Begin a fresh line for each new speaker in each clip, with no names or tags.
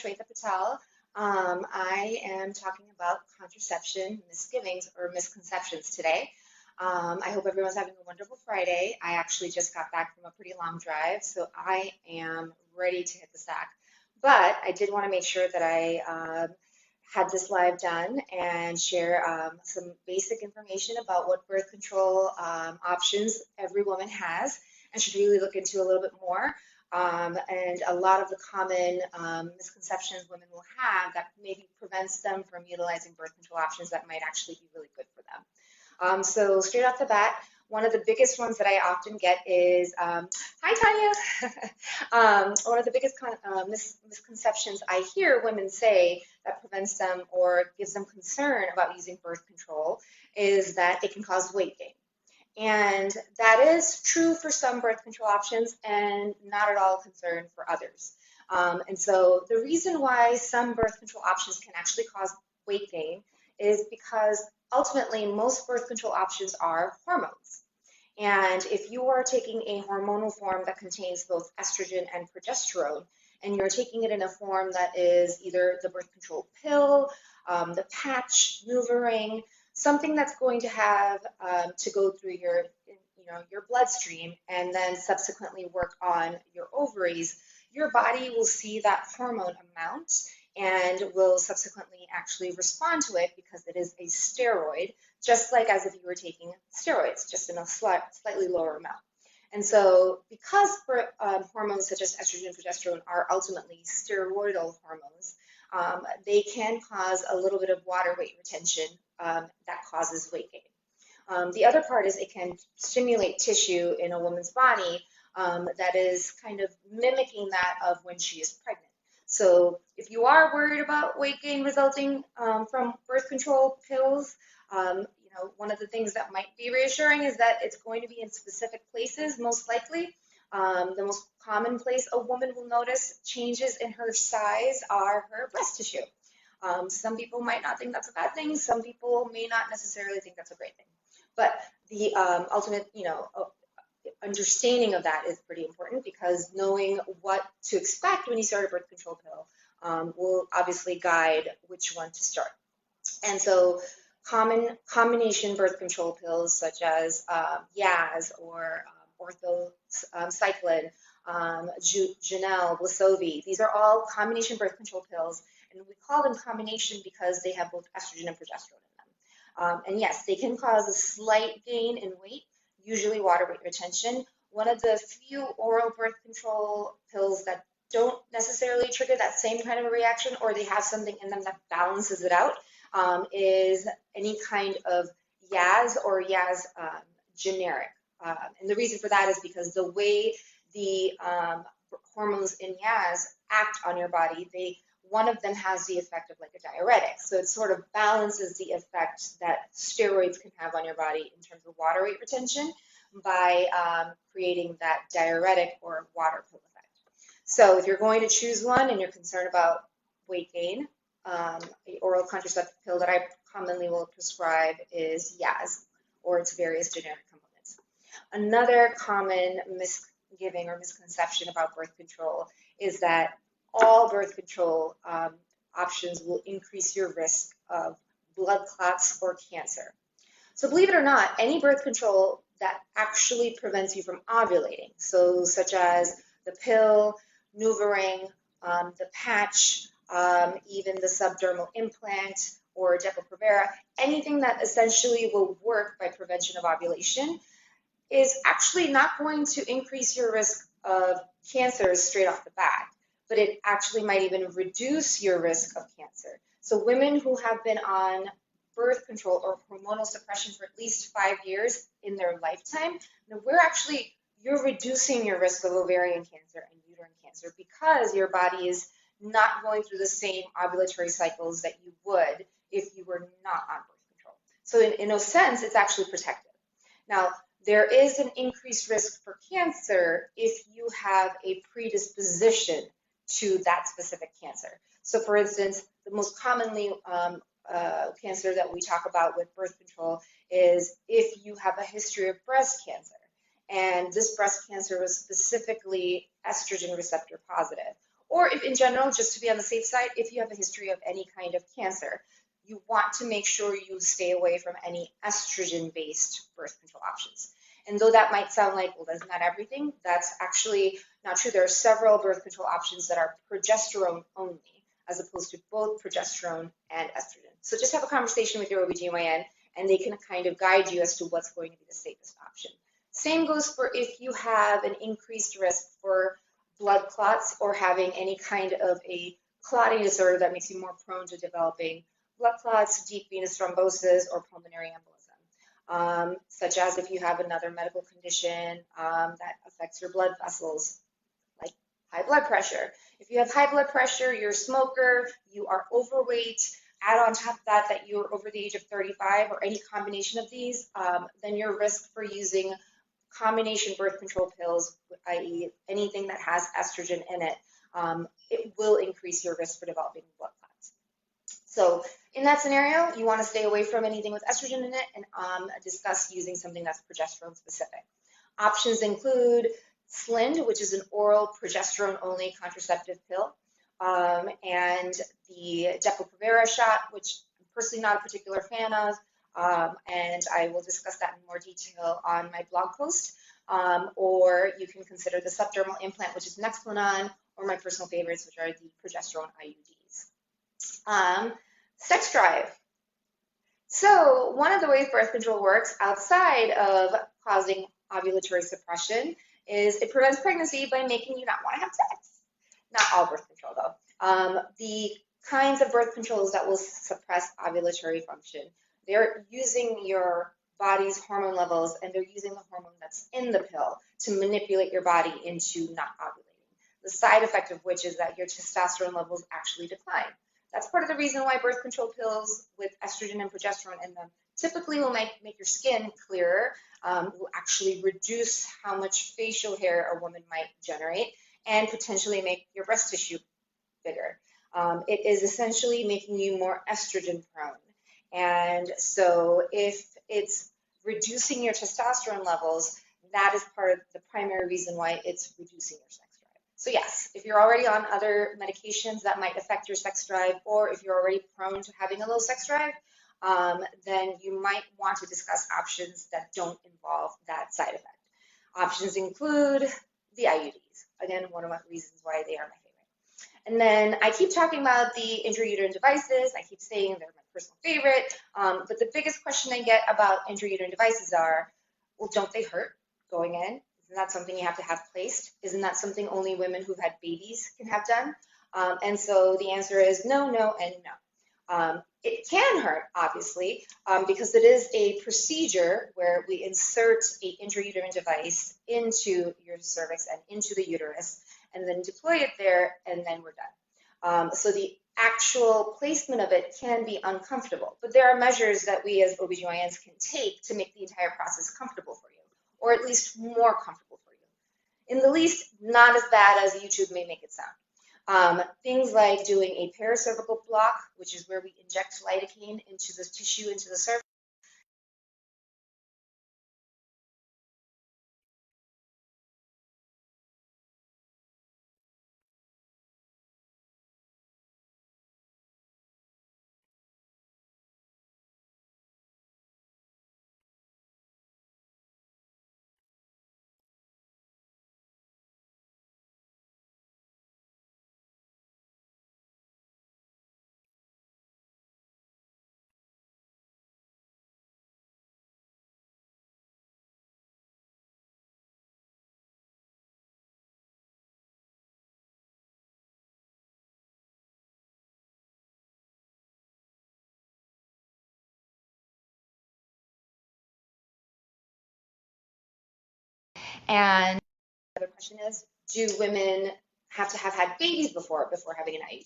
Patel. I am talking about contraception misgivings or misconceptions today. I hope everyone's having a wonderful Friday. I actually just got back from a pretty long drive, so I am ready to hit the sack. But I did want to make sure that I had this live done and share some basic information about what birth control options every woman has and should really look into a little bit more. And a lot of the common misconceptions women will have that maybe prevents them from utilizing birth control options that might actually be really good for them. So straight off the bat, one of the biggest ones that I often get is, hi Tanya. One of the biggest misconceptions I hear women say that prevents them or gives them concern about using birth control is that it can cause weight gain. And that is true for some birth control options and not at all a concern for others. And so the reason why some birth control options can actually cause weight gain is because ultimately most birth control options are hormones. And if you are taking a hormonal form that contains both estrogen and progesterone, and you're taking it in a form that is either the birth control pill, the patch, NuvaRing, something that's going to have to go through your bloodstream and then subsequently work on your ovaries, your body will see that hormone amount and will subsequently actually respond to it because it is a steroid, just like as if you were taking steroids, just in a slightly lower amount. And so because hormones such as estrogen and progesterone are ultimately steroidal hormones, they can cause a little bit of water weight retention that causes weight gain. The other part is it can stimulate tissue in a woman's body that is kind of mimicking that of when she is pregnant. So if you are worried about weight gain resulting from birth control pills, one of the things that might be reassuring is that it's going to be in specific places, most likely. The most common place a woman will notice changes in her size are her breast tissue. Some people might not think that's a bad thing. Some people may not necessarily think that's a great thing. But the ultimate, understanding of that is pretty important because knowing what to expect when you start a birth control pill will obviously guide which one to start. And so combination birth control pills such as Yaz or orthocycline, Janelle, Wegovy, these are all combination birth control pills, and we call them combination because they have both estrogen and progesterone in them. And yes, they can cause a slight gain in weight, usually water weight retention. One of the few oral birth control pills that don't necessarily trigger that same kind of a reaction, or they have something in them that balances it out, is any kind of Yaz or Yaz generic. And the reason for that is because the way the hormones in Yaz act on your body, one of them has the effect of like a diuretic. So it sort of balances the effect that steroids can have on your body in terms of water weight retention by creating that diuretic or water pill effect. So if you're going to choose one and you're concerned about weight gain, the oral contraceptive pill that I commonly will prescribe is Yaz or its various generic components. Another common misgiving or misconception about birth control is that all birth control options will increase your risk of blood clots or cancer. So believe it or not, any birth control that actually prevents you from ovulating, so such as the pill, NuvaRing, the patch, even the subdermal implant or Depo-Provera, anything that essentially will work by prevention of ovulation is actually not going to increase your risk of cancer straight off the bat, but it actually might even reduce your risk of cancer. So women who have been on birth control or hormonal suppression for at least 5 years in their lifetime, you're reducing your risk of ovarian cancer and uterine cancer because your body is not going through the same ovulatory cycles that you would if you were not on birth control. So in a sense, it's actually protective. Now, there is an increased risk for cancer if you have a predisposition to that specific cancer. So for instance, the most commonly cancer that we talk about with birth control is if you have a history of breast cancer, and this breast cancer was specifically estrogen receptor positive, or if in general, just to be on the safe side, if you have a history of any kind of cancer, you want to make sure you stay away from any estrogen-based birth control options. And though that might sound like, well, that's not everything, that's actually not true. There are several birth control options that are progesterone only, as opposed to both progesterone and estrogen. So just have a conversation with your OBGYN, and they can kind of guide you as to what's going to be the safest option. Same goes for if you have an increased risk for blood clots or having any kind of a clotting disorder that makes you more prone to developing blood clots, deep venous thrombosis, or pulmonary embolism, such as if you have another medical condition that affects your blood vessels, like high blood pressure. If you have high blood pressure, you're a smoker, you are overweight, add on top of that that you're over the age of 35 or any combination of these, then your risk for using combination birth control pills, i.e. anything that has estrogen in it, it will increase your risk for developing blood clots. So in that scenario, you want to stay away from anything with estrogen in it and discuss using something that's progesterone specific. Options include SLIND, which is an oral progesterone-only contraceptive pill, and the Depo-Provera shot, which I'm personally not a particular fan of, and I will discuss that in more detail on my blog post. Or you can consider the subdermal implant, which is Nexplanon, or my personal favorites, which are the progesterone IUDs. Sex drive. So one of the ways birth control works outside of causing ovulatory suppression is it prevents pregnancy by making you not want to have sex. Not all birth control though. The kinds of birth controls that will suppress ovulatory function, they're using your body's hormone levels and they're using the hormone that's in the pill to manipulate your body into not ovulating. The side effect of which is that your testosterone levels actually decline. That's part of the reason why birth control pills with estrogen and progesterone in them typically will make your skin clearer, will actually reduce how much facial hair a woman might generate, and potentially make your breast tissue bigger. It is essentially making you more estrogen prone. And so if it's reducing your testosterone levels, that is part of the primary reason why it's reducing your sex drive. So yes, if you're already on other medications that might affect your sex drive, or if you're already prone to having a low sex drive, then you might want to discuss options that don't involve that side effect. Options include the IUDs. Again, one of the reasons why they are my favorite. And then I keep talking about the intrauterine devices. I keep saying they're my personal favorite. But the biggest question I get about intrauterine devices are, well, don't they hurt going in? Isn't that something you have to have placed? Isn't that something only women who've had babies can have done? And so the answer is no, no, and no. It can hurt, obviously, because it is a procedure where we insert an intrauterine device into your cervix and into the uterus, and then deploy it there, and then we're done. So the actual placement of it can be uncomfortable, but there are measures that we as OBGYNs can take to make the entire process comfortable for you, or at least more comfortable for you. In the least, not as bad as YouTube may make it sound. Things like doing a paracervical block, which is where we inject lidocaine into the tissue, into the cervix. And the other question is, do women have to have had babies before having an IUD?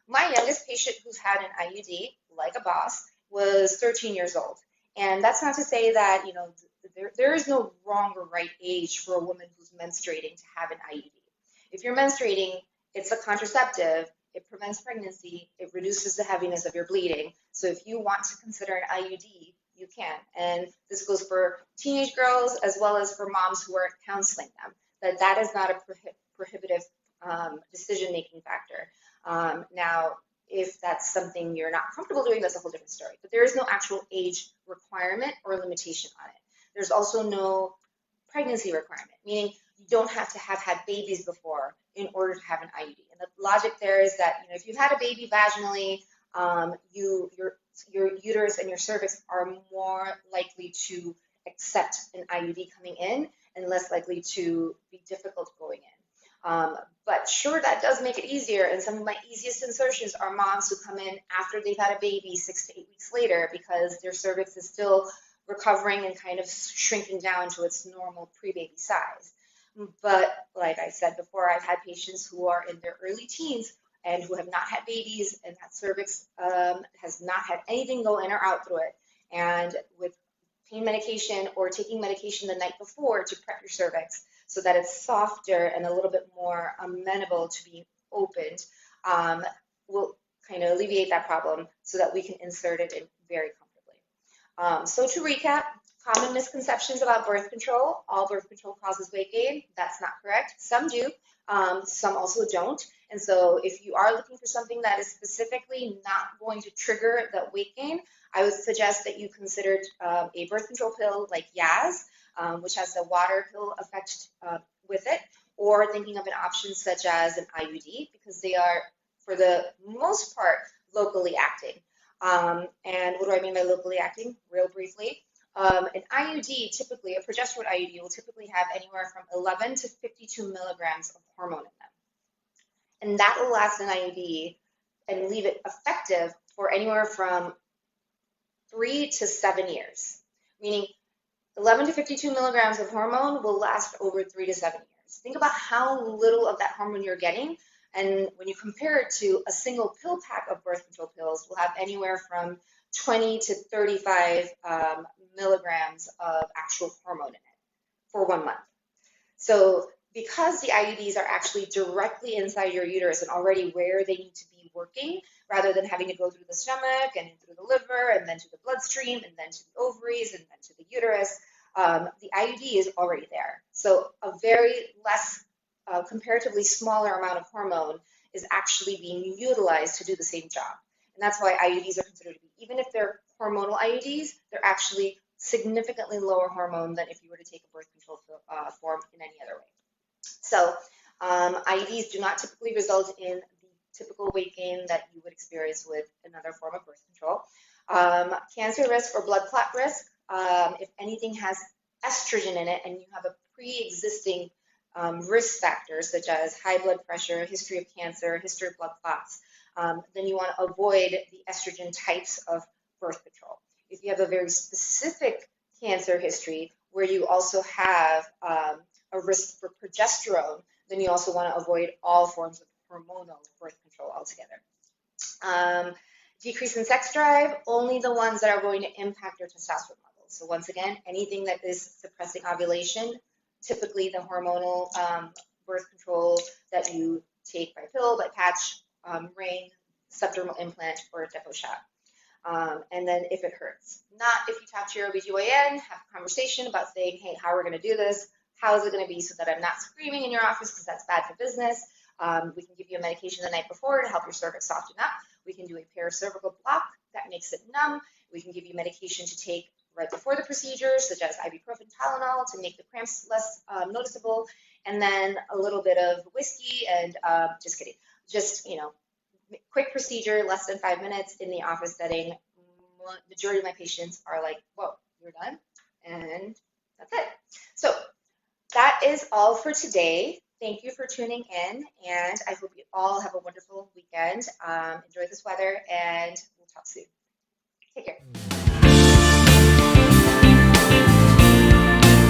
My youngest patient who's had an IUD, like a boss, was 13 years old. And that's not to say that, you know, there is no wrong or right age for a woman who's menstruating to have an IUD. If you're menstruating, it's a contraceptive, it prevents pregnancy, it reduces the heaviness of your bleeding. So if you want to consider an IUD, you can. And this goes for teenage girls as well as for moms who are counseling them, that is not a prohibitive decision-making factor. Now, if that's something you're not comfortable doing, that's a whole different story. But there is no actual age requirement or limitation on it. There's also no pregnancy requirement, meaning you don't have to have had babies before in order to have an IUD. And the logic there is that, if you've had a baby vaginally, your uterus and your cervix are more likely to accept an IUD coming in and less likely to be difficult going in. But sure, that does make it easier. And some of my easiest insertions are moms who come in after they've had a baby 6 to 8 weeks later because their cervix is still recovering and kind of shrinking down to its normal pre-baby size. But like I said before, I've had patients who are in their early teens and who have not had babies, and that cervix has not had anything go in or out through it. And with pain medication or taking medication the night before to prep your cervix so that it's softer and a little bit more amenable to being opened, will kind of alleviate that problem so that we can insert it in very comfortably. So to recap, common misconceptions about birth control: all birth control causes weight gain. That's not correct. Some do, some also don't. And so if you are looking for something that is specifically not going to trigger that weight gain, I would suggest that you consider a birth control pill like Yaz, which has the water pill effect with it, or thinking of an option such as an IUD, because they are, for the most part, locally acting. And what do I mean by locally acting? Real briefly, an IUD, typically, a progesterone IUD, will typically have anywhere from 11 to 52 milligrams of hormone in them. And that will last an IUD and leave it effective for anywhere from 3 to 7 years, meaning 11 to 52 milligrams of hormone will last over 3 to 7 years. Think about how little of that hormone you're getting, and when you compare it to a single pill pack of birth control pills, will have anywhere from 20 to 35 milligrams of actual hormone in it for 1 month. So because the IUDs are actually directly inside your uterus and already where they need to be working, rather than having to go through the stomach and through the liver and then to the bloodstream and then to the ovaries and then to the uterus, the IUD is already there. So a very less, comparatively smaller amount of hormone is actually being utilized to do the same job. And that's why IUDs are considered to be, even if they're hormonal IUDs, they're actually significantly lower hormone than if you were to take a birth control form in any other way. So IUDs do not typically result in the typical weight gain that you would experience with another form of birth control. Cancer risk or blood clot risk, if anything has estrogen in it and you have a pre-existing risk factors such as high blood pressure, history of cancer, history of blood clots, then you want to avoid the estrogen types of birth control. If you have a very specific cancer history where you also have a risk for progesterone, then you also want to avoid all forms of hormonal birth control altogether. Decrease in sex drive, only the ones that are going to impact your testosterone levels. So once again, anything that is suppressing ovulation, typically the hormonal birth control that you take by pill, by patch, ring, subdermal implant, or a depot shot. And then if it hurts. Not if you talk to your OBGYN, have a conversation about saying, hey, how are we going to do this? How is it going to be so that I'm not screaming in your office because that's bad for business? We can give you a medication the night before to help your cervix soften up. We can do a paracervical block that makes it numb. We can give you medication to take right before the procedure, such as ibuprofen, Tylenol, to make the cramps less noticeable. And then a little bit of whiskey and just kidding. Just, quick procedure, less than 5 minutes in the office setting. Majority of my patients are like, whoa, you're done? And that's it. So that is all for today. Thank you for tuning in, and I hope you all have a wonderful weekend. Enjoy this weather, and we'll talk soon. Take care.